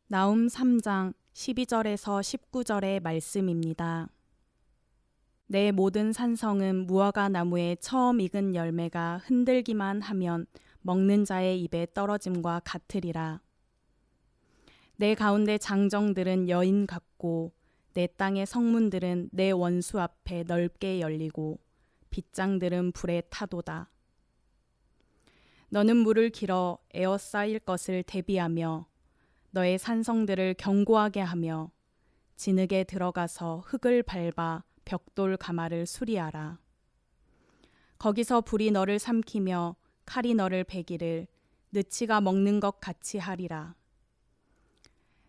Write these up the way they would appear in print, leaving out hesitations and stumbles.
나움 3장 12절에서 19절의 말씀입니다. 내 모든 산성은 무화과 나무의 처음 익은 열매가 흔들기만 하면 먹는 자의 입에 떨어짐과 같으리라. 내 가운데 장정들은 여인 같고 내 땅의 성문들은 내 원수 앞에 넓게 열리고 빗장들은 불에 타도다. 너는 물을 길어 에워싸일 것을 대비하며 너의 산성들을 견고하게 하며 진흙에 들어가서 흙을 밟아 벽돌 가마를 수리하라. 거기서 불이 너를 삼키며 칼이 너를 베기를 느치가 먹는 것 같이 하리라.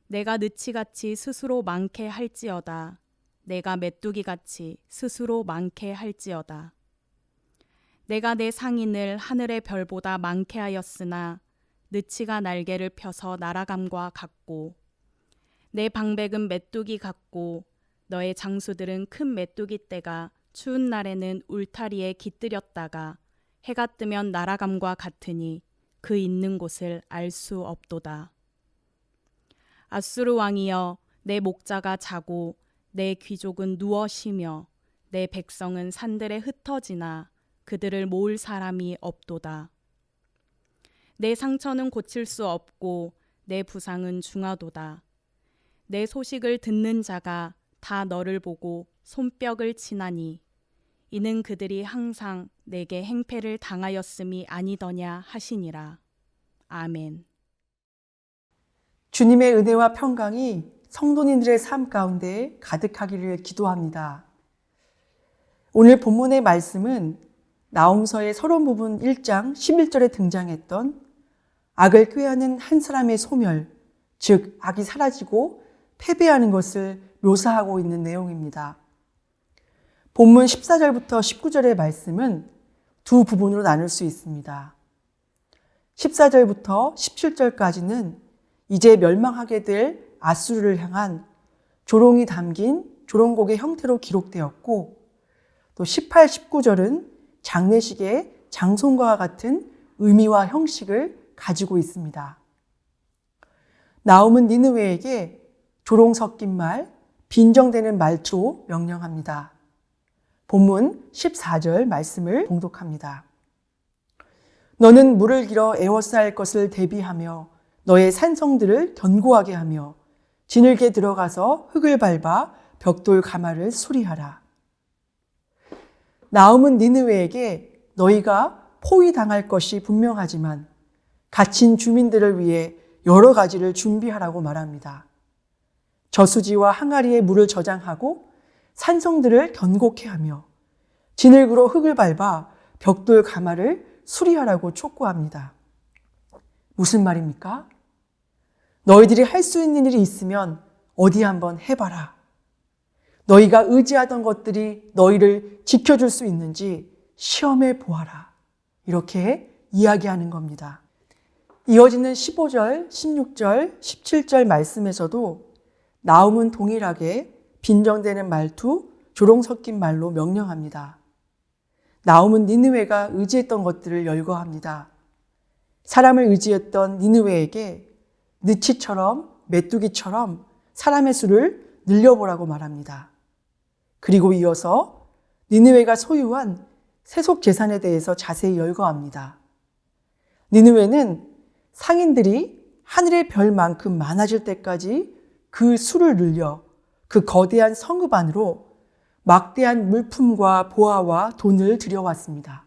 내가 느치같이 스스로 많게 할지어다. 내가 메뚜기같이 스스로 많게 할지어다. 내가 내 상인을 하늘의 별보다 많게 하였으나 느치가 날개를 펴서 날아감과 같고 내 방백은 메뚜기 같고 너의 장수들은 큰 메뚜기 떼가 추운 날에는 울타리에 깃들였다가 해가 뜨면 날아감과 같으니 그 있는 곳을 알 수 없도다. 아수르 왕이여, 내 목자가 자고 내 귀족은 누워 쉬며 내 백성은 산들에 흩어지나 그들을 모을 사람이 없도다. 내 상처는 고칠 수 없고 내 부상은 중하도다. 내 소식을 듣는 자가 다 너를 보고 손뼉을 치나니 이는 그들이 항상 내게 행패를 당하였음이 아니더냐 하시니라. 아멘. 주님의 은혜와 평강이 성도님들의 삶 가운데 가득하기를 기도합니다. 오늘 본문의 말씀은 나홈서의 서론 부분 1장 11절에 등장했던 악을 꾀하는 한 사람의 소멸, 즉 악이 사라지고 패배하는 것을 묘사하고 있는 내용입니다. 본문 14절부터 19절의 말씀은 두 부분으로 나눌 수 있습니다. 14절부터 17절까지는 이제 멸망하게 될 아수르를 향한 조롱이 담긴 조롱곡의 형태로 기록되었고, 또 18, 19절은 장례식의 장송과 같은 의미와 형식을 가지고 있습니다. 나홈은 니느웨에게 조롱 섞인 말, 빈정되는 말투로 명령합니다. 본문 14절 말씀을 봉독합니다. 너는 물을 길어 에워싸일 것을 대비하며 너의 산성들을 견고하게 하며 진흙에 들어가서 흙을 밟아 벽돌 가마를 수리하라. 나홈은 니느웨에게 너희가 포위당할 것이 분명하지만 갇힌 주민들을 위해 여러 가지를 준비하라고 말합니다. 저수지와 항아리에 물을 저장하고 산성들을 견고케 하며 진흙으로 흙을 밟아 벽돌 가마를 수리하라고 촉구합니다. 무슨 말입니까? 너희들이 할 수 있는 일이 있으면 어디 한번 해봐라. 너희가 의지하던 것들이 너희를 지켜줄 수 있는지 시험해 보아라. 이렇게 이야기하는 겁니다. 이어지는 15절, 16절, 17절 말씀에서도 나홈은 동일하게 빈정되는 말투, 조롱 섞인 말로 명령합니다. 나홈은 니느웨가 의지했던 것들을 열거합니다. 사람을 의지했던 니느웨에게 느치처럼 메뚜기처럼 사람의 수를 늘려보라고 말합니다. 그리고 이어서 니느웨가 소유한 세속 재산에 대해서 자세히 열거합니다. 니느웨는 상인들이 하늘의 별만큼 많아질 때까지 그 수를 늘려 그 거대한 성읍 안으로 막대한 물품과 보화와 돈을 들여왔습니다.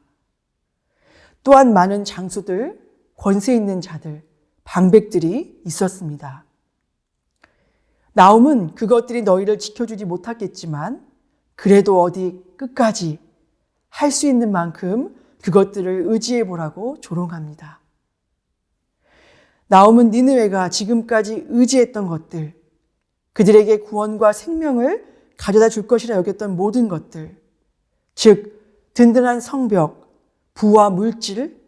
또한 많은 장수들, 권세 있는 자들, 방백들이 있었습니다. 나홈은 그것들이 너희를 지켜주지 못하겠지만 그래도 어디 끝까지 할 수 있는 만큼 그것들을 의지해 보라고 조롱합니다. 나홈은 니느웨가 지금까지 의지했던 것들, 그들에게 구원과 생명을 가져다 줄 것이라 여겼던 모든 것들, 즉 든든한 성벽, 부와 물질,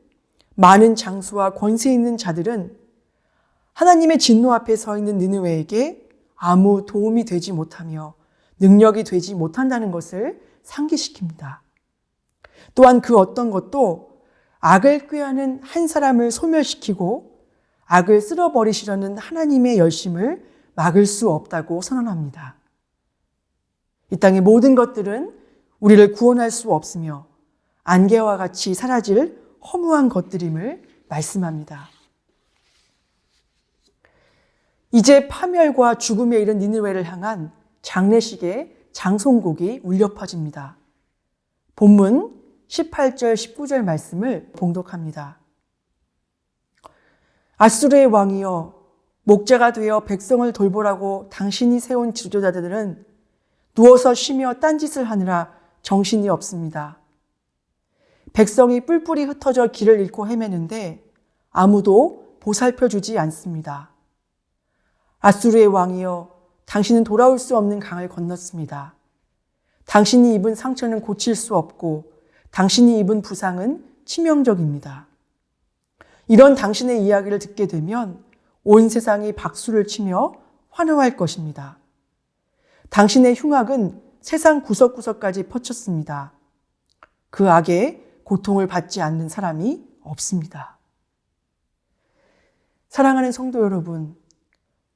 많은 장수와 권세 있는 자들은 하나님의 진노 앞에 서 있는 니느웨에게 아무 도움이 되지 못하며 능력이 되지 못한다는 것을 상기시킵니다. 또한 그 어떤 것도 악을 꾀하는 한 사람을 소멸시키고 악을 쓸어버리시려는 하나님의 열심을 막을 수 없다고 선언합니다. 이 땅의 모든 것들은 우리를 구원할 수 없으며 안개와 같이 사라질 허무한 것들임을 말씀합니다. 이제 파멸과 죽음에 이른 니느웨를 향한 장례식의 장송곡이 울려 퍼집니다. 본문 18절 19절 말씀을 봉독합니다. 아수르의 왕이여, 목자가 되어 백성을 돌보라고 당신이 세운 지도자들은 누워서 쉬며 딴짓을 하느라 정신이 없습니다. 백성이 뿔뿔이 흩어져 길을 잃고 헤매는데 아무도 보살펴주지 않습니다. 아수르의 왕이여, 당신은 돌아올 수 없는 강을 건넜습니다. 당신이 입은 상처는 고칠 수 없고 당신이 입은 부상은 치명적입니다. 이런 당신의 이야기를 듣게 되면 온 세상이 박수를 치며 환호할 것입니다. 당신의 흉악은 세상 구석구석까지 퍼쳤습니다. 그 악에 고통을 받지 않는 사람이 없습니다. 사랑하는 성도 여러분,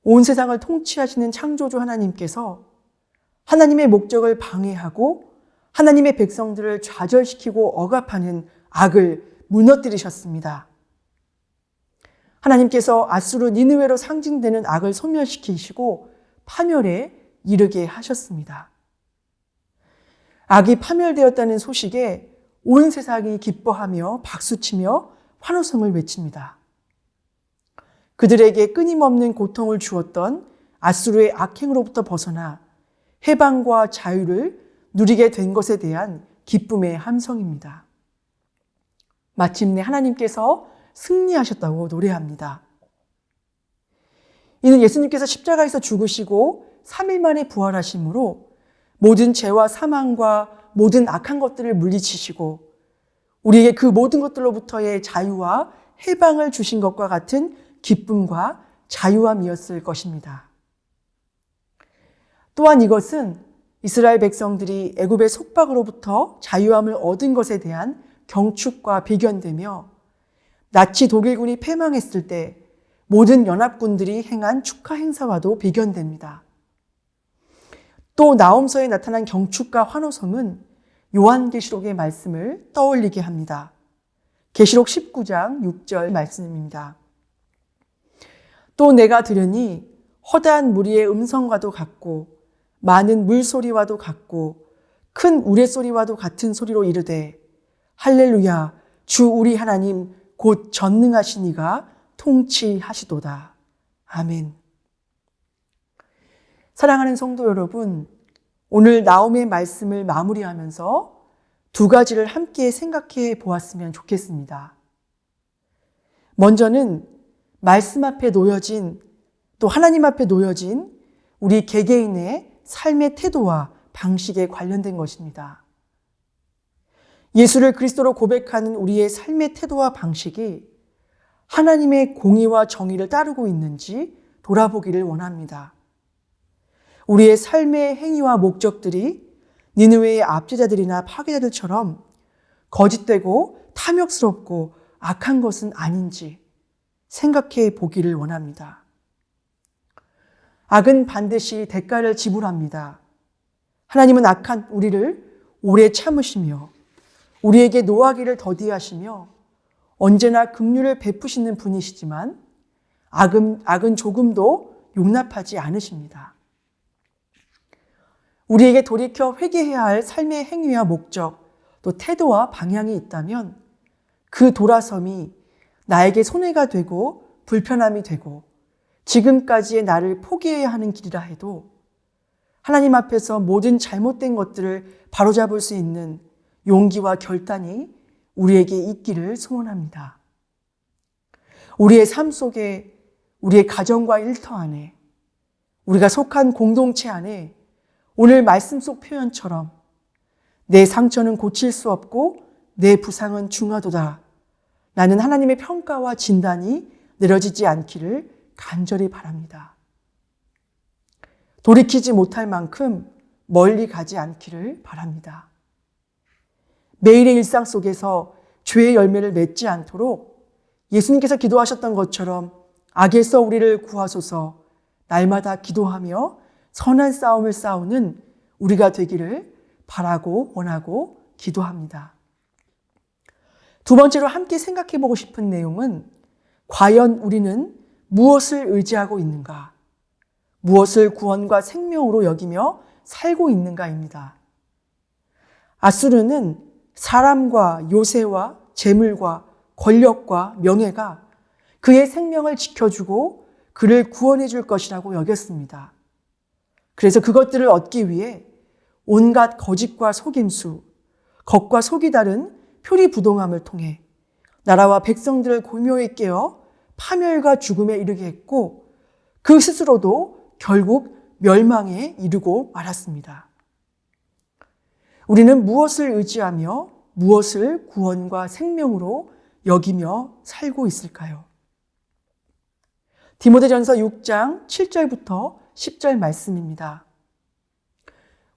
온 세상을 통치하시는 창조주 하나님께서 하나님의 목적을 방해하고 하나님의 백성들을 좌절시키고 억압하는 악을 무너뜨리셨습니다. 하나님께서 아수르 니느웨로 상징되는 악을 소멸시키시고 파멸에 이르게 하셨습니다. 악이 파멸되었다는 소식에 온 세상이 기뻐하며 박수치며 환호성을 외칩니다. 그들에게 끊임없는 고통을 주었던 아수르의 악행으로부터 벗어나 해방과 자유를 누리게 된 것에 대한 기쁨의 함성입니다. 마침내 하나님께서 승리하셨다고 노래합니다. 이는 예수님께서 십자가에서 죽으시고 3일 만에 부활하심으로 모든 죄와 사망과 모든 악한 것들을 물리치시고 우리에게 그 모든 것들로부터의 자유와 해방을 주신 것과 같은 기쁨과 자유함이었을 것입니다. 또한 이것은 이스라엘 백성들이 애굽의 속박으로부터 자유함을 얻은 것에 대한 경축과 비견되며 나치 독일군이 패망했을 때 모든 연합군들이 행한 축하 행사와도 비견됩니다. 또 나홈서에 나타난 경축과 환호성은 요한계시록의 말씀을 떠올리게 합니다. 계시록 19장 6절 말씀입니다. 또 내가 들으니 허다한 무리의 음성과도 같고 많은 물소리와도 같고 큰 우레소리와도 같은 소리로 이르되 할렐루야, 주 우리 하나님 곧 전능하신 이가 통치하시도다. 아멘. 사랑하는 성도 여러분, 오늘 나홈의 말씀을 마무리하면서 두 가지를 함께 생각해 보았으면 좋겠습니다. 먼저는 말씀 앞에 놓여진, 또 하나님 앞에 놓여진 우리 개개인의 삶의 태도와 방식에 관련된 것입니다. 예수를 그리스도로 고백하는 우리의 삶의 태도와 방식이 하나님의 공의와 정의를 따르고 있는지 돌아보기를 원합니다. 우리의 삶의 행위와 목적들이 니느웨의 압제자들이나 파괴자들처럼 거짓되고 탐욕스럽고 악한 것은 아닌지 생각해 보기를 원합니다. 악은 반드시 대가를 지불합니다. 하나님은 악한 우리를 오래 참으시며 우리에게 노하기를 더디하시며 언제나 긍휼을 베푸시는 분이시지만 악은 조금도 용납하지 않으십니다. 우리에게 돌이켜 회개해야 할 삶의 행위와 목적, 또 태도와 방향이 있다면 그 돌아섬이 나에게 손해가 되고 불편함이 되고 지금까지의 나를 포기해야 하는 길이라 해도 하나님 앞에서 모든 잘못된 것들을 바로잡을 수 있는 용기와 결단이 우리에게 있기를 소원합니다. 우리의 삶 속에, 우리의 가정과 일터 안에, 우리가 속한 공동체 안에 오늘 말씀 속 표현처럼 내 상처는 고칠 수 없고 내 부상은 중하도다. 나는 하나님의 평가와 진단이 내려지지 않기를 간절히 바랍니다. 돌이키지 못할 만큼 멀리 가지 않기를 바랍니다. 매일의 일상 속에서 죄의 열매를 맺지 않도록 예수님께서 기도하셨던 것처럼 악에서 우리를 구하소서. 날마다 기도하며 선한 싸움을 싸우는 우리가 되기를 바라고 원하고 기도합니다. 두 번째로 함께 생각해 보고 싶은 내용은 과연 우리는 무엇을 의지하고 있는가? 무엇을 구원과 생명으로 여기며 살고 있는가입니다. 아수르는 사람과 요새와 재물과 권력과 명예가 그의 생명을 지켜주고 그를 구원해 줄 것이라고 여겼습니다. 그래서 그것들을 얻기 위해 온갖 거짓과 속임수, 겉과 속이 다른 표리부동함을 통해 나라와 백성들을 골묘히 깨어 파멸과 죽음에 이르게 했고 그 스스로도 결국 멸망에 이르고 말았습니다. 우리는 무엇을 의지하며 무엇을 구원과 생명으로 여기며 살고 있을까요? 디모데전서 6장 7절부터 10절 말씀입니다.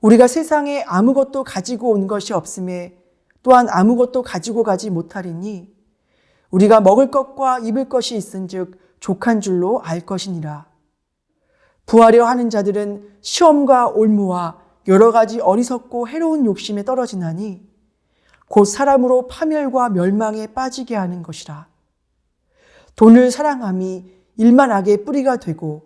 우리가 세상에 아무것도 가지고 온 것이 없음에 또한 아무것도 가지고 가지 못하리니 우리가 먹을 것과 입을 것이 있은즉 족한 줄로 알 것이니라. 부하려 하는 자들은 시험과 올무와 여러 가지 어리석고 해로운 욕심에 떨어지나니 곧 사람으로 파멸과 멸망에 빠지게 하는 것이라. 돈을 사랑함이 일만 악의 뿌리가 되고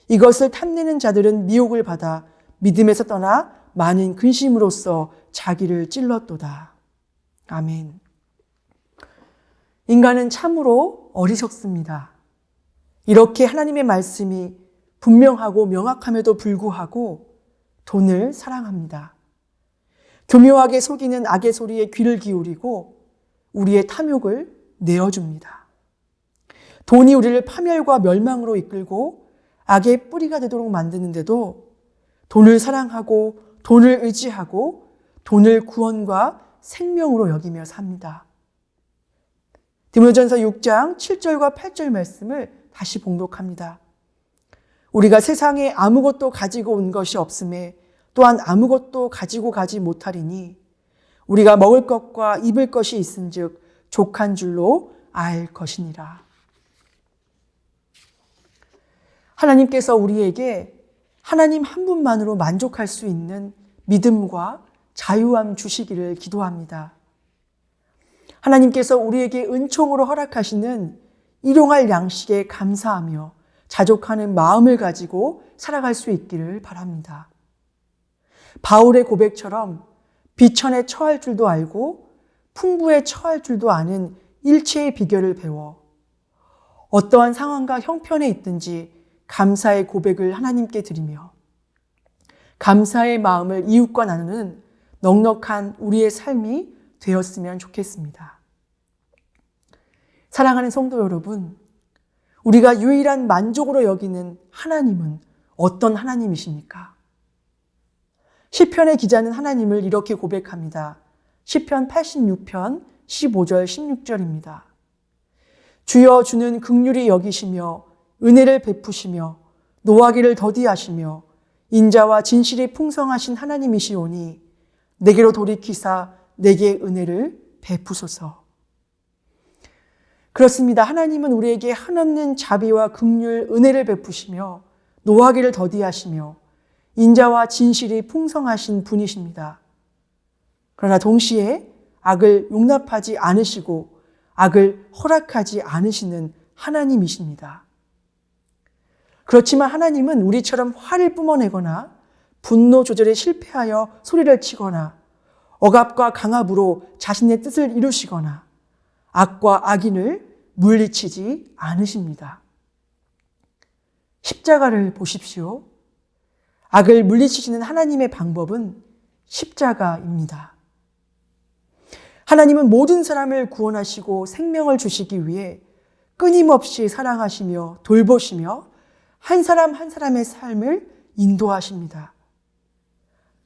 이것을 탐내는 자들은 미혹을 받아 믿음에서 떠나 많은 근심으로써 자기를 찔렀도다. 아멘. 인간은 참으로 어리석습니다. 이렇게 하나님의 말씀이 분명하고 명확함에도 불구하고 돈을 사랑합니다. 교묘하게 속이는 악의 소리에 귀를 기울이고 우리의 탐욕을 내어줍니다. 돈이 우리를 파멸과 멸망으로 이끌고 악의 뿌리가 되도록 만드는데도 돈을 사랑하고 돈을 의지하고 돈을 구원과 생명으로 여기며 삽니다. 디모데전서 6장 7절과 8절 말씀을 다시 봉독합니다. 우리가 세상에 아무것도 가지고 온 것이 없음에 또한 아무것도 가지고 가지 못하리니 우리가 먹을 것과 입을 것이 있은즉 족한 줄로 알 것이니라. 하나님께서 우리에게 하나님 한 분만으로 만족할 수 있는 믿음과 자유함 주시기를 기도합니다. 하나님께서 우리에게 은총으로 허락하시는 일용할 양식에 감사하며 자족하는 마음을 가지고 살아갈 수 있기를 바랍니다. 바울의 고백처럼 비천에 처할 줄도 알고 풍부에 처할 줄도 아는 일체의 비결을 배워 어떠한 상황과 형편에 있든지 감사의 고백을 하나님께 드리며 감사의 마음을 이웃과 나누는 넉넉한 우리의 삶이 되었으면 좋겠습니다. 사랑하는 성도 여러분, 우리가 유일한 만족으로 여기는 하나님은 어떤 하나님이십니까? 시편의 기자는 하나님을 이렇게 고백합니다. 시편 86편 15절 16절입니다. 주여 주는 긍휼히 여기시며 은혜를 베푸시며 노하기를 더디하시며 인자와 진실이 풍성하신 하나님이시오니 내게로 돌이키사 내게 은혜를 베푸소서. 그렇습니다. 하나님은 우리에게 한없는 자비와 긍휼, 은혜를 베푸시며 노하기를 더디하시며 인자와 진실이 풍성하신 분이십니다. 그러나 동시에 악을 용납하지 않으시고 악을 허락하지 않으시는 하나님이십니다. 그렇지만 하나님은 우리처럼 화를 뿜어내거나 분노 조절에 실패하여 소리를 치거나 억압과 강압으로 자신의 뜻을 이루시거나 악과 악인을 물리치지 않으십니다. 십자가를 보십시오. 악을 물리치시는 하나님의 방법은 십자가입니다. 하나님은 모든 사람을 구원하시고 생명을 주시기 위해 끊임없이 사랑하시며 돌보시며 한 사람 한 사람의 삶을 인도하십니다.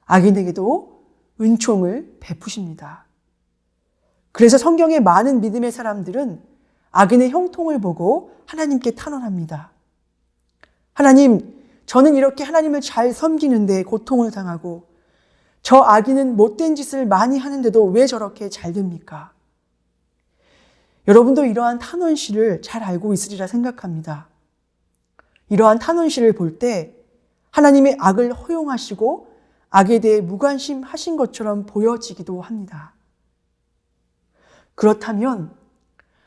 악인에게도 은총을 베푸십니다. 그래서 성경의 많은 믿음의 사람들은 악인의 형통을 보고 하나님께 탄원합니다. 하나님, 저는 이렇게 하나님을 잘 섬기는데 고통을 당하고 저 악인은 못된 짓을 많이 하는데도 왜 저렇게 잘 됩니까? 여러분도 이러한 탄원시를 잘 알고 있으리라 생각합니다. 이러한 탄원시를 볼 때 하나님의 악을 허용하시고 악에 대해 무관심하신 것처럼 보여지기도 합니다. 그렇다면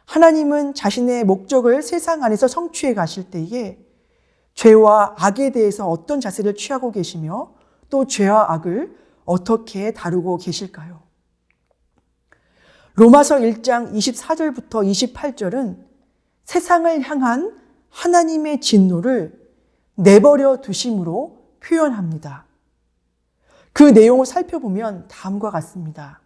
하나님은 자신의 목적을 세상 안에서 성취해 가실 때에 죄와 악에 대해서 어떤 자세를 취하고 계시며 또 죄와 악을 어떻게 다루고 계실까요? 로마서 1장 24절부터 28절은 세상을 향한 하나님의 진노를 내버려 두심으로 표현합니다. 그 내용을 살펴보면 다음과 같습니다.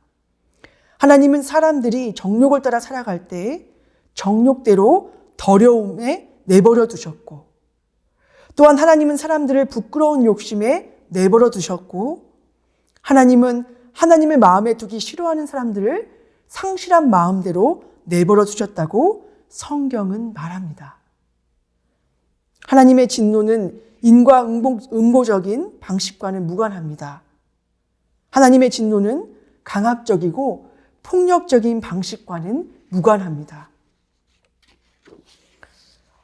하나님은 사람들이 정욕을 따라 살아갈 때 정욕대로 더러움에 내버려 두셨고, 또한 하나님은 사람들을 부끄러운 욕심에 내버려 두셨고, 하나님은 하나님의 마음에 두기 싫어하는 사람들을 상실한 마음대로 내버려 두셨다고 성경은 말합니다. 하나님의 진노는 인과응보적인 방식과는 무관합니다. 하나님의 진노는 강압적이고 폭력적인 방식과는 무관합니다.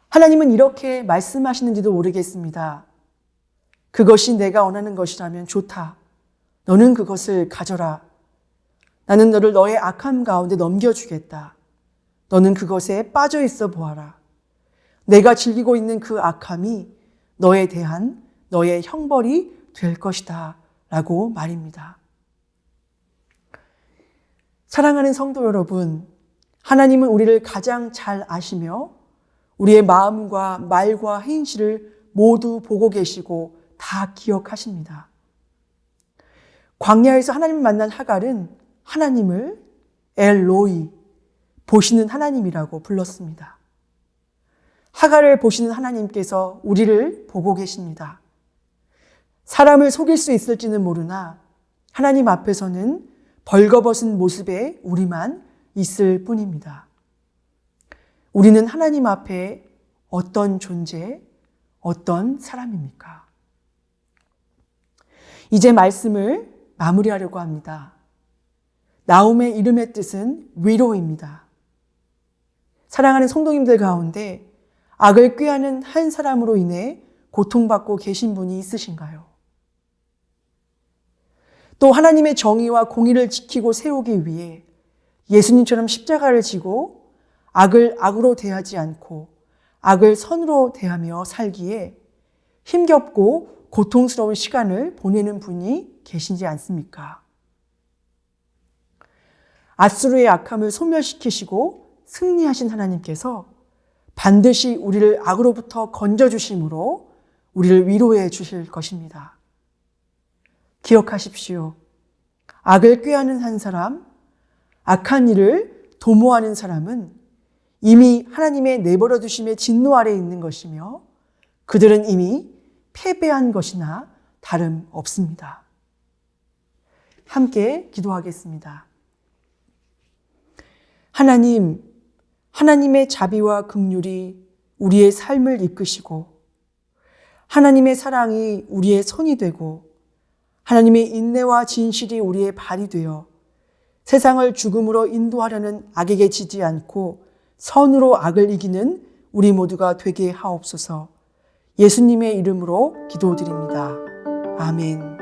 하나님은 이렇게 말씀하시는지도 모르겠습니다. 그것이 내가 원하는 것이라면 좋다. 너는 그것을 가져라. 나는 너를 너의 악함 가운데 넘겨주겠다. 너는 그것에 빠져 있어 보아라. 내가 즐기고 있는 그 악함이 너에 대한 너의 형벌이 될 것이다. 라고 말입니다. 사랑하는 성도 여러분, 하나님은 우리를 가장 잘 아시며 우리의 마음과 말과 행실을 모두 보고 계시고 다 기억하십니다. 광야에서 하나님을 만난 하갈은 하나님을 엘로이, 보시는 하나님이라고 불렀습니다. 하갈을 보시는 하나님께서 우리를 보고 계십니다. 사람을 속일 수 있을지는 모르나 하나님 앞에서는 벌거벗은 모습의 우리만 있을 뿐입니다. 우리는 하나님 앞에 어떤 존재, 어떤 사람입니까? 이제 말씀을 마무리하려고 합니다. 나움의 이름의 뜻은 위로입니다. 사랑하는 성도님들 가운데 악을 꾀하는 한 사람으로 인해 고통받고 계신 분이 있으신가요? 또 하나님의 정의와 공의를 지키고 세우기 위해 예수님처럼 십자가를 지고 악을 악으로 대하지 않고 악을 선으로 대하며 살기에 힘겹고 고통스러운 시간을 보내는 분이 계시지 않습니까? 앗수르의 악함을 소멸시키시고 승리하신 하나님께서 반드시 우리를 악으로부터 건져주심으로 우리를 위로해 주실 것입니다. 기억하십시오. 악을 꾀하는 한 사람, 악한 일을 도모하는 사람은 이미 하나님의 내버려 두심의 진노 아래에 있는 것이며 그들은 이미 패배한 것이나 다름없습니다. 함께 기도하겠습니다. 하나님, 하나님의 자비와 긍휼이 우리의 삶을 이끄시고 하나님의 사랑이 우리의 손이 되고 하나님의 인내와 진실이 우리의 발이 되어 세상을 죽음으로 인도하려는 악에게 지지 않고 선으로 악을 이기는 우리 모두가 되게 하옵소서. 예수님의 이름으로 기도드립니다. 아멘.